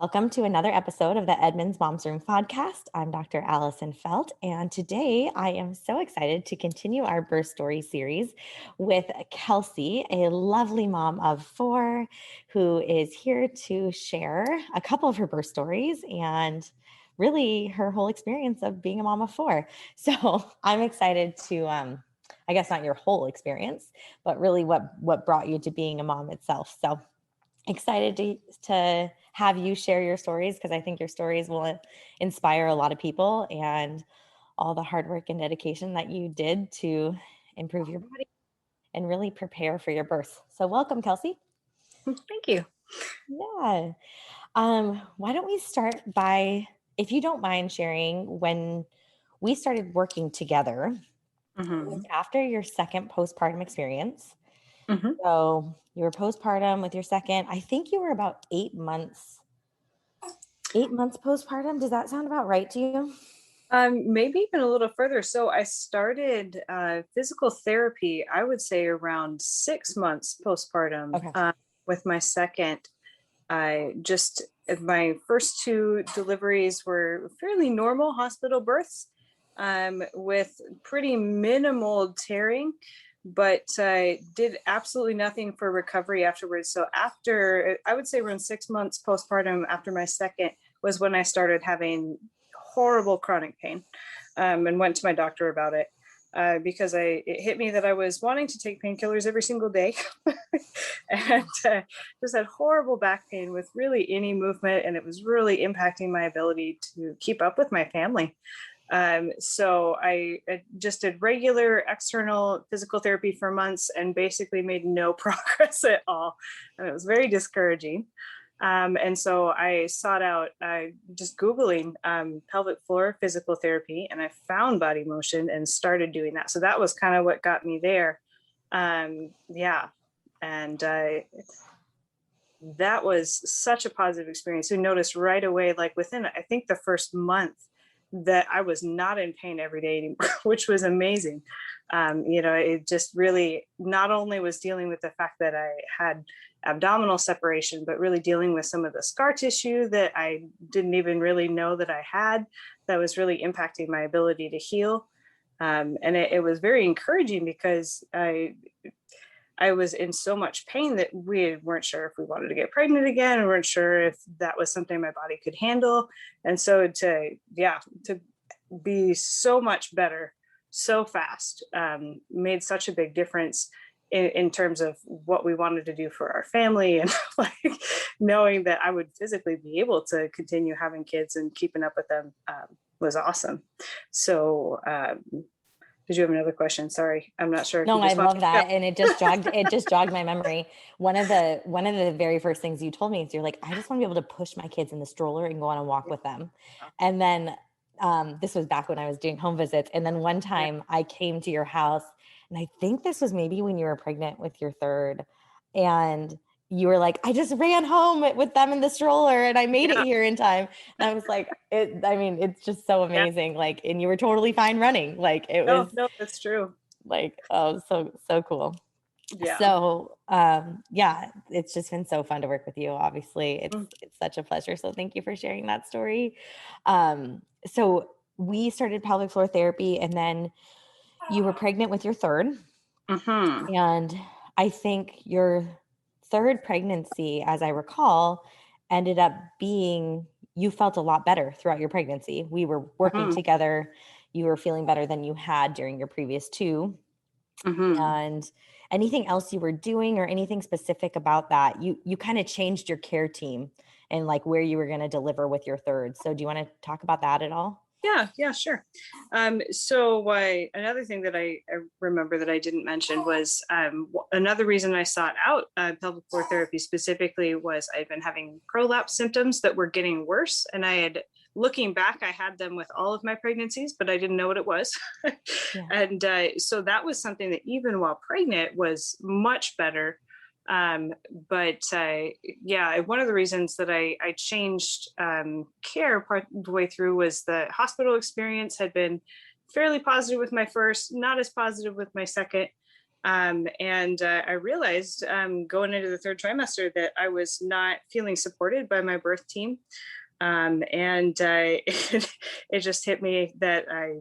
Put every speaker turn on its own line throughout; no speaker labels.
Welcome to another episode of the Edmonds Moms Room podcast. I'm Dr. Allison Felt, and today I am so excited to continue our birth story series with Kelsey, a lovely mom of 4 who is here to share a couple of her birth stories and really her whole experience of being a mom of 4. So I'm excited to, I guess not your whole experience, but really what brought you to being a mom itself. So excited to have you share your stories because I think your stories will inspire a lot of people and all the hard work and dedication that you did to improve your body and really prepare for your birth. So welcome, Kelsey.
Thank you.
Yeah. Why don't we start by, if you don't mind sharing, when we started working together, it was after your second postpartum experience. So you were postpartum with your second. I think you were about 8 months postpartum. Does that sound about right to you?
Maybe even a little further. So I started physical therapy, I would say around 6 months postpartum.
Okay.
With my second. My first 2 deliveries were fairly normal hospital births with pretty minimal tearing, but I did absolutely nothing for recovery afterwards. So after, I would say around 6 months postpartum after my second was when I started having horrible chronic pain, and went to my doctor about it. Because it hit me that I was wanting to take painkillers every single day and just had horrible back pain with really any movement. And it was really impacting my ability to keep up with my family. So I just did regular external physical therapy for months and basically made no progress at all. And it was very discouraging. And so I sought out just Googling pelvic floor physical therapy, and I found body motion and started doing that. So that was kind of what got me there. Yeah. And that was such a positive experience. We noticed right away, like within, I think the first month, that I was not in pain every day anymore, which was amazing. It just really not only was dealing with the fact that I had abdominal separation, but really dealing with some of the scar tissue that I didn't even really know that I had, that was really impacting my ability to heal. And it was very encouraging because I was in so much pain that we weren't sure if we wanted to get pregnant again, and weren't sure if that was something my body could handle. And so to be so much better so fast made such a big difference in terms of what we wanted to do for our family, and like knowing that I would physically be able to continue having kids and keeping up with them was awesome. So did you have another question? Sorry, I'm not sure.
No, I love that. And it just jogged my memory. One of the very first things you told me is you're like, I just want to be able to push my kids in the stroller and go on a walk with them. And then this was back when I was doing home visits. And then one time I came to your house, and I think this was maybe when you were pregnant with your third, and you were like, I just ran home with them in the stroller and I made it here in time. And I was like, it's just so amazing. Like, and you were totally fine running. Like it was.
No, that's true.
Like, oh, so cool.
Yeah.
So, it's just been so fun to work with you. Obviously, it's such a pleasure. So thank you for sharing that story. So we started pelvic floor therapy, and then you were pregnant with your third. And I think your third pregnancy, as I recall, ended up being, you felt a lot better throughout your pregnancy. We were working together. You were feeling better than you had during your previous 2. And anything else you were doing or anything specific about that? You kind of changed your care team and like where you were going to deliver with your third. So do you want to talk about that at all?
Yeah, sure. So another thing that I remember that I didn't mention was another reason I sought out pelvic floor therapy specifically was I'd been having prolapse symptoms that were getting worse. And looking back, I had them with all of my pregnancies, but I didn't know what it was.
Yeah.
And so that was something that even while pregnant was much better. One of the reasons that I changed care part of the way through was the hospital experience had been fairly positive with my first, not as positive with my second. And I realized going into the third trimester that I was not feeling supported by my birth team. And it just hit me that I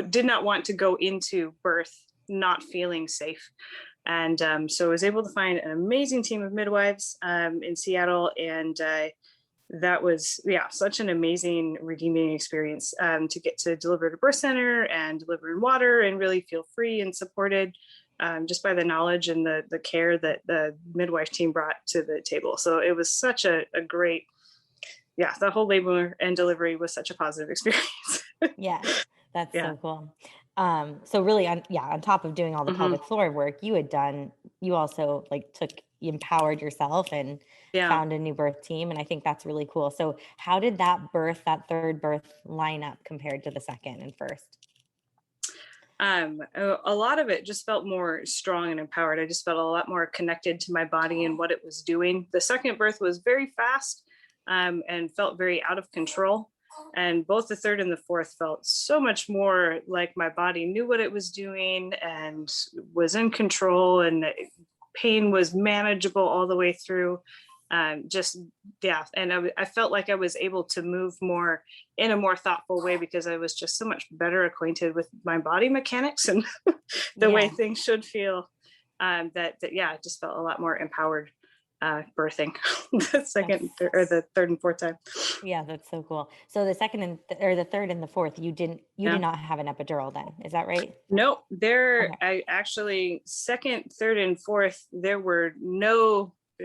did not want to go into birth not feeling safe. And so I was able to find an amazing team of midwives in Seattle. And that was, such an amazing, redeeming experience to get to deliver at a birth center and deliver in water and really feel free and supported just by the knowledge and the care that the midwife team brought to the table. So it was such a great, the whole labor and delivery was such a positive experience.
Yeah, that's so cool. So really on top of doing all the pelvic floor work, you also you empowered yourself and found a new birth team. And I think that's really cool. So how did that third birth line up compared to the second and first?
A lot of it just felt more strong and empowered. I just felt a lot more connected to my body and what it was doing. The second birth was very fast and felt very out of control. And both the third and the fourth felt so much more like my body knew what it was doing and was in control, and pain was manageable all the way through. And I felt like I was able to move more in a more thoughtful way because I was just so much better acquainted with my body mechanics and the way things should feel. I just felt a lot more empowered birthing the second or the third and fourth time.
Yeah, that's so cool. So the second or the third and the fourth, you did not have an epidural then, is that right?
No, I actually second, third, and fourth, there were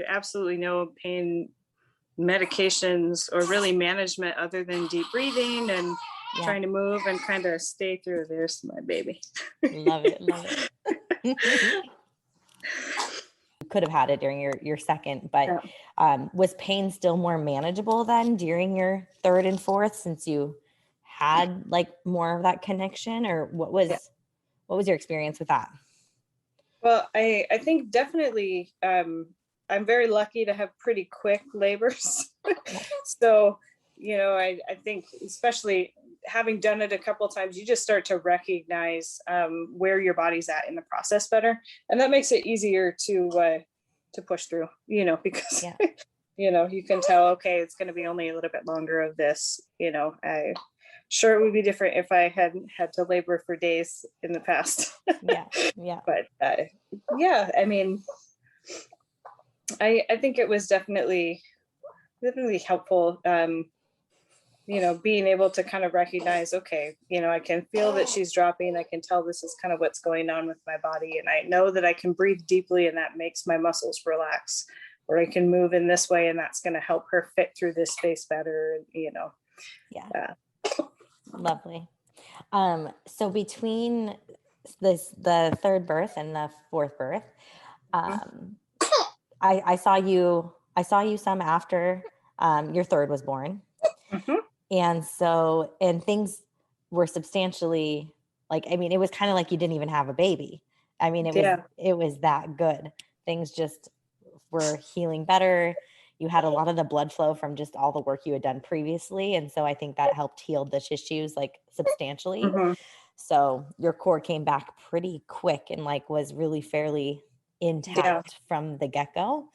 absolutely no pain medications or really management other than deep breathing and trying to move and kind of stay through. There's my baby.
Love it. Could have had it during your second, but was pain still more manageable then during your third and fourth, since you had more of that connection, or what was your experience with that?
Well, I think definitely I'm very lucky to have pretty quick labors. So, I think especially having done it a couple of times, you just start to recognize where your body's at in the process better. And that makes it easier to push through, because, you can tell, okay, it's going to be only a little bit longer of this, sure, it would be different if I hadn't had to labor for days in the past. But I mean, I think it was definitely helpful, being able to kind of recognize, okay, I can feel that she's dropping. I can tell this is kind of what's going on with my body. And I know that I can breathe deeply and that makes my muscles relax, or I can move in this way and that's going to help her fit through this space better.
Lovely. So between the third birth and the fourth birth, I saw you some after your third was born. And things were substantially it was kind of like you didn't even have a baby. It was that good. Things just were healing better. You had a lot of the blood flow from just all the work you had done previously. And so I think that helped heal the tissues substantially. So your core came back pretty quick and was really fairly intact from the get-go.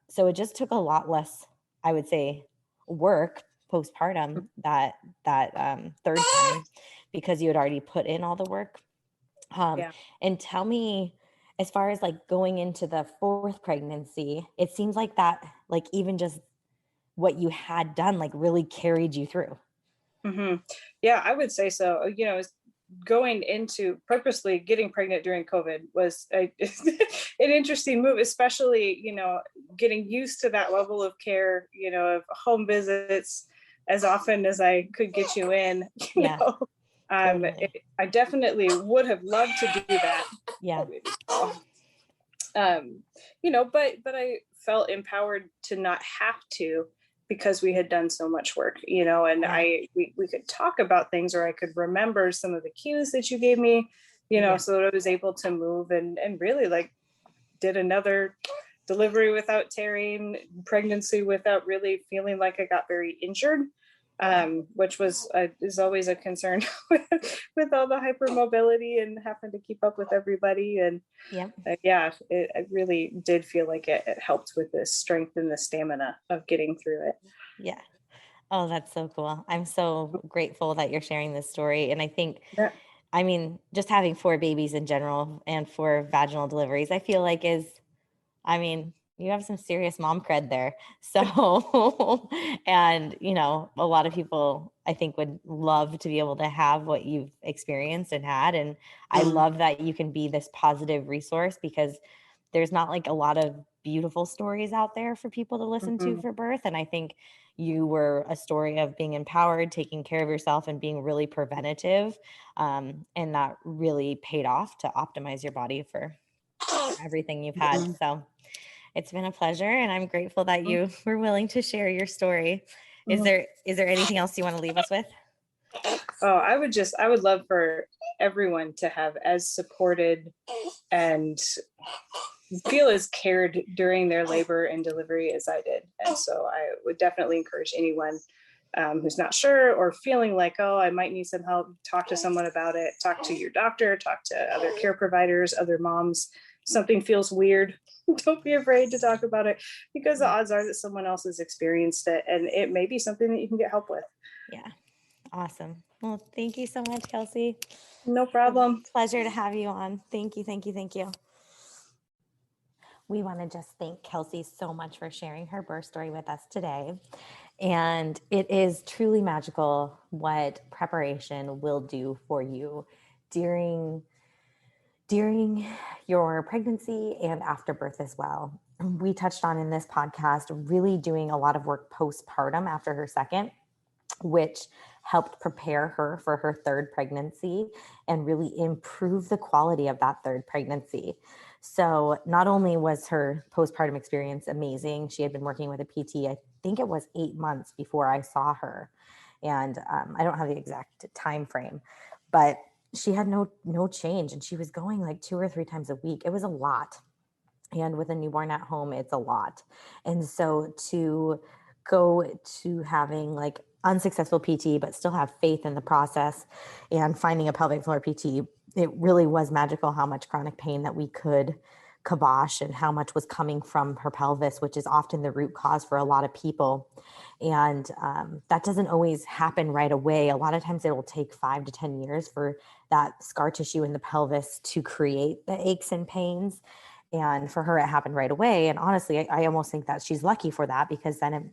So it just took a lot less, I would say, work postpartum that third time, because you had already put in all the work. And tell me, as far as going into the fourth pregnancy, it seems like that, even just what you had done, really carried you through.
Yeah, I would say so. Going into purposely getting pregnant during COVID was an interesting move, especially, getting used to that level of care, of home visits as often as I could get you in, Totally. I definitely would have loved to do that. But I felt empowered to not have to, because we had done so much work, and we could talk about things, or I could remember some of the cues that you gave me, so that I was able to move and really did another delivery without tearing, pregnancy without really feeling like I got very injured. which is always a concern with all the hypermobility and having to keep up with everybody. And
Yep.
yeah, it really did feel like it helped with the strength and the stamina of getting through it.
Yeah. Oh, that's so cool. I'm so grateful that you're sharing this story. And I think,
Yeah.
I mean, just having 4 babies in general and 4 vaginal deliveries, I feel like I mean, you have some serious mom cred there. So, and, a lot of people I think would love to be able to have what you've experienced and had. And I love that you can be this positive resource because there's not like a lot of beautiful stories out there for people to listen to
Mhm.
for birth. And I think you were a story of being empowered, taking care of yourself, and being really preventative. And that really paid off to optimize your body for everything you've had.
Mhm.
So it's been a pleasure, and I'm grateful that
Mhm.
you were willing to share your story. Is
Mhm.
there anything else you want to leave us with?
Oh, I would love for everyone to have as supported and feel as cared during their labor and delivery as I did. And so I would definitely encourage anyone who's not sure or feeling like, oh, I might need some help, talk to someone about it, talk to your doctor, talk to other care providers, other moms. Something feels weird. Don't be afraid to talk about it because the
Yeah.
odds are that someone else has experienced it and it may be something that you can get help with.
Yeah. Awesome. Well, thank you so much, Kelsey.
No
A
problem.
pleasure to have you on. Thank you, thank you, thank you. We want to just thank Kelsey so much for sharing her birth story with us today. And it is truly magical what preparation will do for you during your pregnancy and after birth as well. We touched on in this podcast really doing a lot of work postpartum after her second, which helped prepare her for her third pregnancy and really improve the quality of that third pregnancy. So, not only was her postpartum experience amazing, she had been working with a PT, I think it was 8 months before I saw her. And I don't have the exact time frame, but she had no change and she was going like 2 or 3 times a week. It was a lot. And with a newborn at home, it's a lot. And so to go to having like unsuccessful PT, but still have faith in the process and finding a pelvic floor PT, it really was magical how much chronic pain that we could kibosh and how much was coming from her pelvis, which is often the root cause for a lot of people. And that doesn't always happen right away. A lot of times it will take 5 to 10 years for that scar tissue in the pelvis to create the aches and pains. And for her, it happened right away. And honestly, I almost think that she's lucky for that because then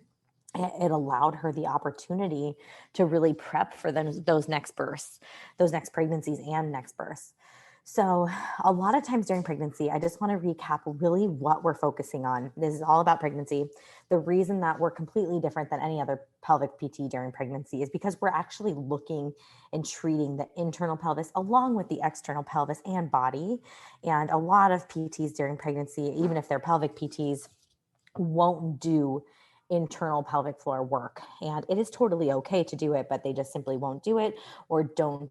it allowed her the opportunity to really prep for those next births, those next pregnancies and next births. So, a lot of times during pregnancy, I just want to recap really what we're focusing on. This is all about pregnancy. The reason that we're completely different than any other pelvic PT during pregnancy is because we're actually looking and treating the internal pelvis along with the external pelvis and body. And a lot of PTs during pregnancy, even if they're pelvic PTs, won't do internal pelvic floor work. And it is totally okay to do it, but they just simply won't do it or don't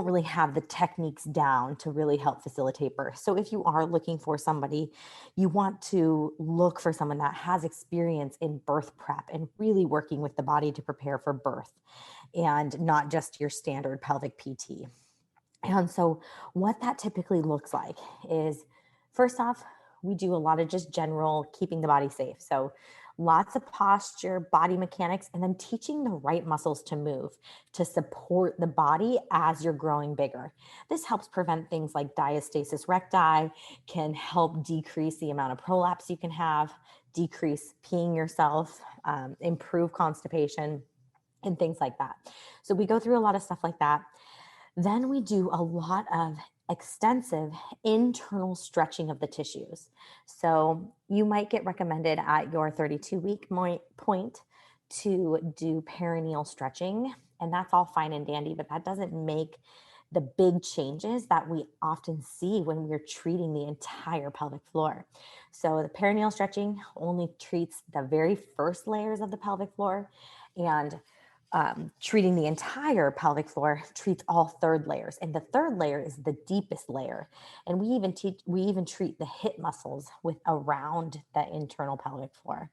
really have the techniques down to really help facilitate birth. So if you are looking for somebody, you want to look for someone that has experience in birth prep and really working with the body to prepare for birth and not just your standard pelvic PT. And so, what that typically looks like is first off, we do a lot of just general keeping the body safe. So, lots of posture, body mechanics, and then teaching the right muscles to move to support the body as you're growing bigger. This helps prevent things like diastasis recti, can help decrease the amount of prolapse you can have, decrease peeing yourself, improve constipation, and things like that. So, we go through a lot of stuff like that. Then we do a lot of extensive internal stretching of the tissues. So you might get recommended at your 32-week point to do perineal stretching, and that's all fine and dandy, but that doesn't make the big changes that we often see when we're treating the entire pelvic floor. So the perineal stretching only treats the very first layers of the pelvic floor, and treating the entire pelvic floor treats all third layers, and the third layer is the deepest layer. And we even treat the hip muscles with around the internal pelvic floor.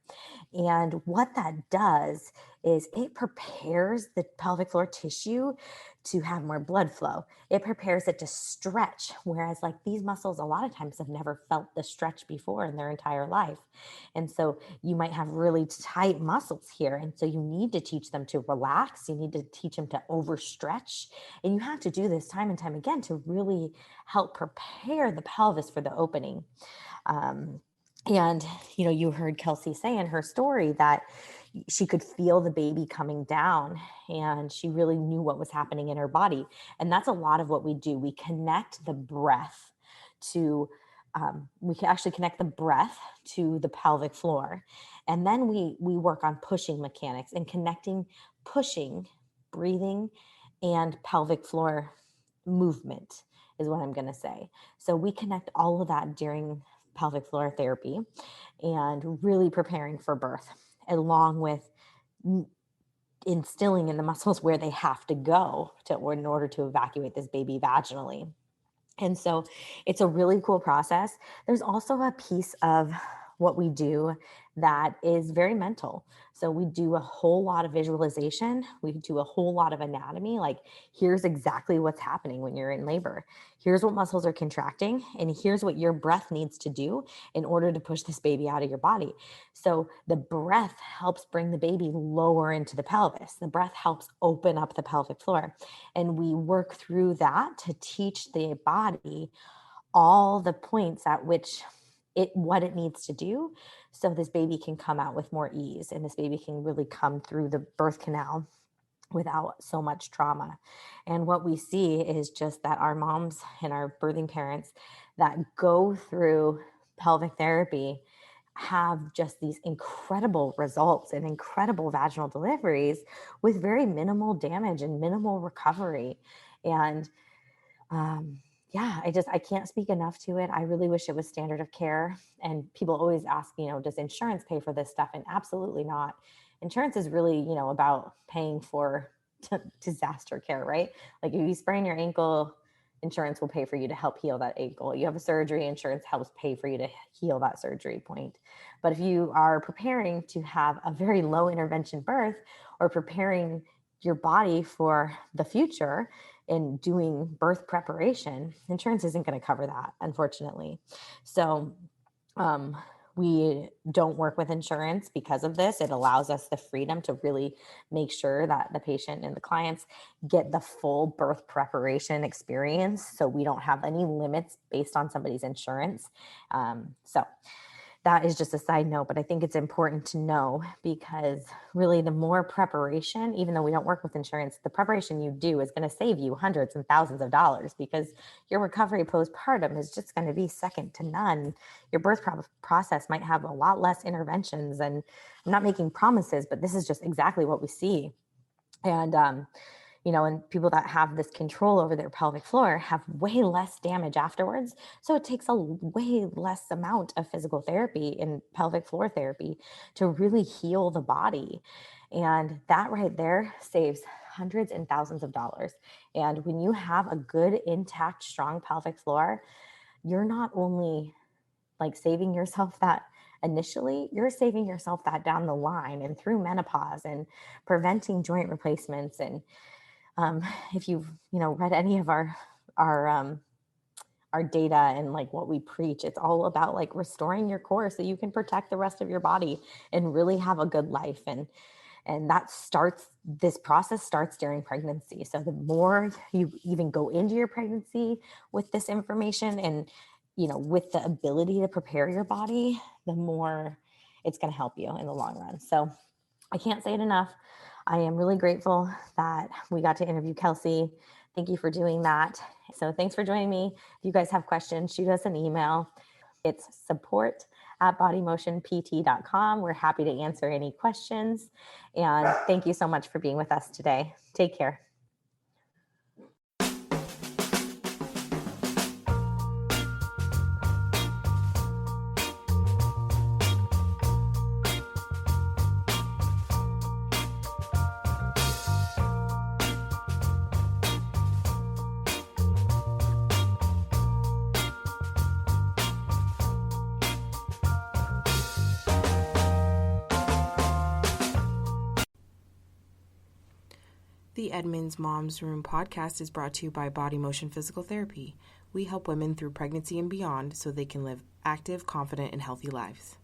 And what that does is it prepares the pelvic floor tissue to have more blood flow. It prepares it to stretch. Whereas, like, these muscles, a lot of times have never felt the stretch before in their entire life. And so you might have really tight muscles here. And so you need to teach them to relax. You need to teach them to overstretch. And you have to do this time and time again to really help prepare the pelvis for the opening. Um, and, you heard Kelsey say in her story that she could feel the baby coming down and she really knew what was happening in her body. And that's a lot of what we do. We connect the breath to, we can actually connect the breath to the pelvic floor. And then we work on pushing mechanics and connecting, pushing, breathing, and pelvic floor movement is what I'm going to say. So we connect all of that during pelvic floor therapy and really preparing for birth, along with instilling in the muscles where they have to go in order to evacuate this baby vaginally. And so it's a really cool process. There's also a piece of what we do that is very mental. So we do a whole lot of visualization. We do a whole lot of anatomy. Like, here's exactly what's happening when you're in labor. Here's what muscles are contracting, and here's what your breath needs to do in order to push this baby out of your body. So the breath helps bring the baby lower into the pelvis. The breath helps open up the pelvic floor. And we work through that to teach the body all the points at which what it needs to do, so this baby can come out with more ease and this baby can really come through the birth canal without so much trauma. And what we see is just that our moms and our birthing parents that go through pelvic therapy have just these incredible results and incredible vaginal deliveries with very minimal damage and minimal recovery. And yeah, I can't speak enough to it. I really wish it was standard of care. And people always ask, does insurance pay for this stuff? And absolutely not. Insurance is really, about paying for disaster care, right? Like, if you sprain your ankle, insurance will pay for you to help heal that ankle. You have a surgery, insurance helps pay for you to heal that surgery point. But if you are preparing to have a very low intervention birth, or preparing your body for the future and doing birth preparation, insurance isn't going to cover that, unfortunately. So we don't work with insurance because of this. It allows us the freedom to really make sure that the patient and the clients get the full birth preparation experience. So we don't have any limits based on somebody's insurance. So that is just a side note, but I think it's important to know, because really the more preparation, even though we don't work with insurance, the preparation you do is going to save you hundreds and thousands of dollars, because your recovery postpartum is just going to be second to none. Your birth process might have a lot less interventions, and I'm not making promises, but this is just exactly what we see. And and people that have this control over their pelvic floor have way less damage afterwards. So it takes a way less amount of physical therapy and pelvic floor therapy to really heal the body. And that right there saves hundreds and thousands of dollars. And when you have a good, intact, strong pelvic floor, you're not only like saving yourself that initially, you're saving yourself that down the line and through menopause, and preventing joint replacements. And if you've read any of our data and like what we preach, it's all about like restoring your core so you can protect the rest of your body and really have a good life. And this process starts during pregnancy. So the more you even go into your pregnancy with this information and with the ability to prepare your body, the more it's going to help you in the long run. So I can't say it enough. I am really grateful that we got to interview Kelsey. Thank you for doing that. So thanks for joining me. If you guys have questions, shoot us an email. It's support@bodymotionpt.com. We're happy to answer any questions. And thank you so much for being with us today. Take care.
The Edmonds Moms Room podcast is brought to you by Body Motion Physical Therapy. We help women through pregnancy and beyond so they can live active, confident, and healthy lives.